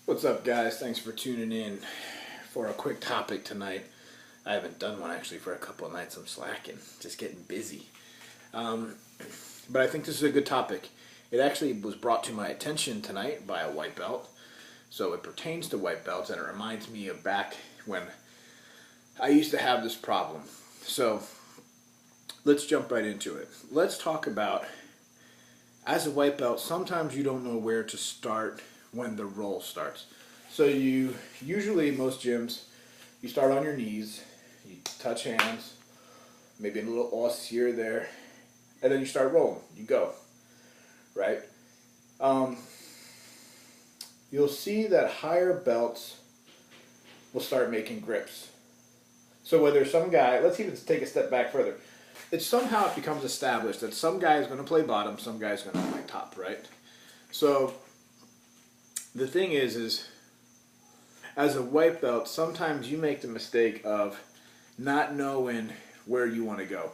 What's up, guys? Thanks for tuning in for a quick topic tonight. I haven't done one actually for a couple of nights. I'm slacking, just getting busy. But I think this is a good topic. It actually was brought to my attention tonight by a white belt. So it pertains to white belts, and it reminds me of back when I used to have this problem. So let's jump right into it. Let's talk about, as a white belt, sometimes you don't know where to start when the roll starts. So you usually, most gyms, you start on your knees, you touch hands, maybe a little os here or there, and then you start rolling. You go, right? You'll see that higher belts will start making grips. So whether some guy, let's even take a step back further. It somehow becomes established that some guy is going to play bottom, some guy is going to play top, right? So the thing is as a white belt, sometimes you make the mistake of not knowing where you want to go.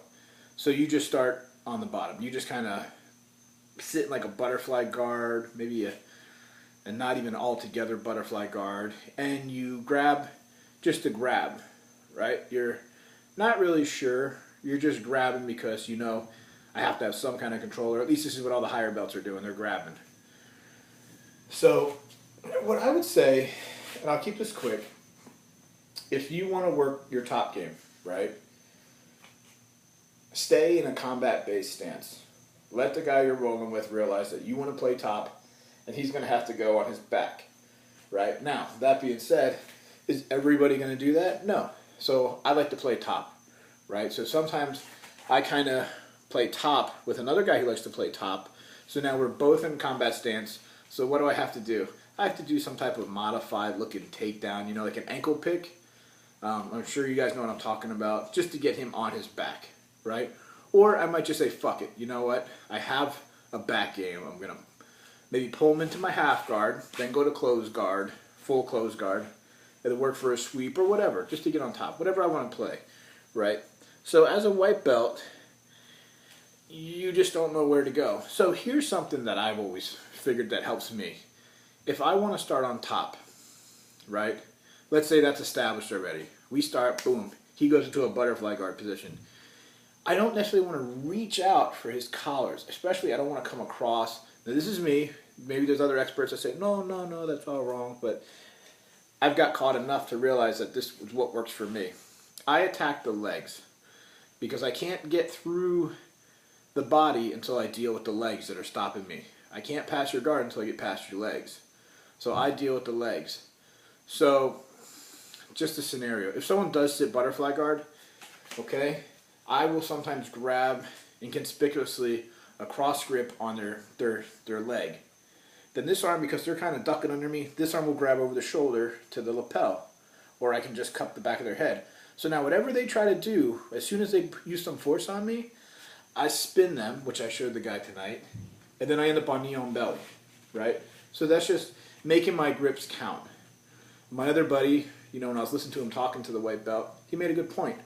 So you just start on the bottom. You just kind of sit in like a butterfly guard, maybe a not even altogether butterfly guard, and you grab just to grab, right? You're not really sure. You're just grabbing because you know I have to have some kind of control, or at least this is what all the higher belts are doing. They're grabbing. So what I would say, and I'll keep this quick, if you want to work your top game, right, stay in a combat-based stance. Let the guy you're rolling with realize that you want to play top, and he's going to have to go on his back, right? Now, that being said, is everybody going to do that? No. So I like to play top, right? So sometimes I kind of play top with another guy who likes to play top. So now we're both in combat stance. So what do I have to do? I have to do some type of modified looking takedown, you know, like an ankle pick. I'm sure you guys know what I'm talking about, just to get him on his back, right? Or I might just say, fuck it, you know what? I have a back game. I'm going to maybe pull him into my half guard, then go to close guard, full close guard, and then work for a sweep or whatever, just to get on top, whatever I want to play, right? So as a white belt, you just don't know where to go. So here's something that I've always figured that helps me. If I want to start on top, right? Let's say that's established already. We start, boom, he goes into a butterfly guard position. I don't necessarily want to reach out for his collars, especially I don't want to come across. Now this is me. Maybe there's other experts that say, no, that's all wrong. But I've got caught enough to realize that this is what works for me. I attack the legs because I can't get through the body until I deal with the legs that are stopping me. I can't pass your guard until I get past your legs. So I deal with the legs. So just a scenario. If someone does sit butterfly guard, okay, I will sometimes grab inconspicuously a cross grip on their leg. Then this arm, because they're kind of ducking under me, this arm will grab over the shoulder to the lapel. Or I can just cup the back of their head. So now whatever they try to do, as soon as they use some force on me, I spin them, which I showed the guy tonight, and then I end up on knee on belly, right? So that's just making my grips count. My other buddy, you know, when I was listening to him talking to the white belt, he made a good point.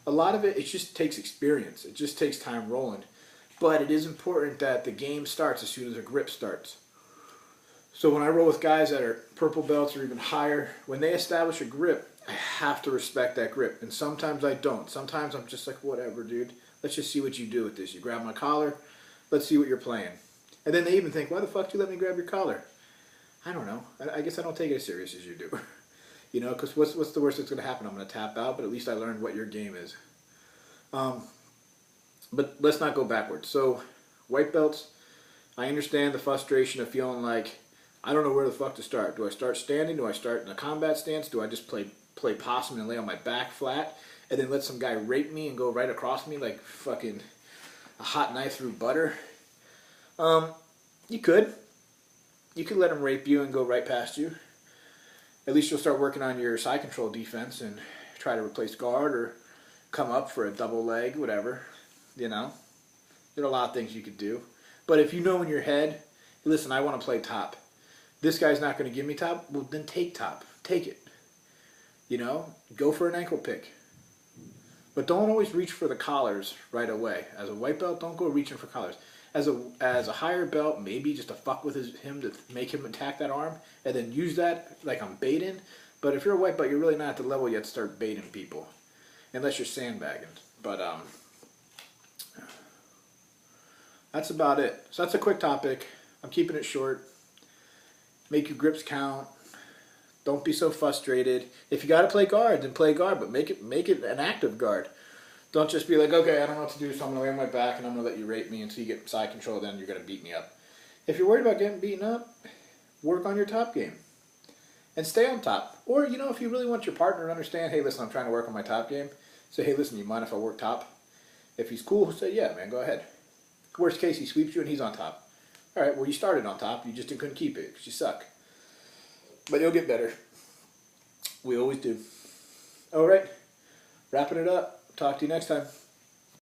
A lot of it just takes experience. It just takes time rolling. But it is important that the game starts as soon as a grip starts. So when I roll with guys that are purple belts or even higher, when they establish a grip, I have to respect that grip. And sometimes I don't. Sometimes I'm just like, whatever, dude. Let's just see what you do with this. You grab my collar. Let's see what you're playing. And then they even think, why the fuck do you let me grab your collar? I don't know. I guess I don't take it as serious as you do. You know, because what's the worst that's going to happen? I'm going to tap out, but at least I learned what your game is. But let's not go backwards. So, white belts, I understand the frustration of feeling like, I don't know where the fuck to start. Do I start standing? Do I start in a combat stance? Do I just play possum and lay on my back flat and then let some guy rape me and go right across me like fucking a hot knife through butter? You could. You could let him rape you and go right past you. At least you'll start working on your side control defense and try to replace guard or come up for a double leg, whatever. You know, there are a lot of things you could do. But if you know in your head, listen, I want to play top. This guy's not going to give me top. Well, then take top. Take it. You know, go for an ankle pick. But don't always reach for the collars right away. As a white belt, don't go reaching for collars. as a higher belt, maybe just to fuck with him to make him attack that arm, and then use that like I'm baiting. But if you're a white belt, you're really not at the level yet to start baiting people, unless you're sandbagging. But that's about it. So that's a quick topic. I'm keeping it short. Make your grips count. Don't be so frustrated. If you got to play guard, then play guard, but make it an active guard. Don't just be like, okay, I don't know what to do, so I'm going to lay on my back and I'm going to let you rape me until you get side control, then you're going to beat me up. If you're worried about getting beaten up, work on your top game. And stay on top. Or, if you really want your partner to understand, hey, listen, I'm trying to work on my top game, say, hey, listen, you mind if I work top? If he's cool, say, yeah, man, go ahead. Worst case, he sweeps you and he's on top. All right, well, you started on top. You just couldn't keep it because you suck. But you'll get better. We always do. All right, wrapping it up. Talk to you next time.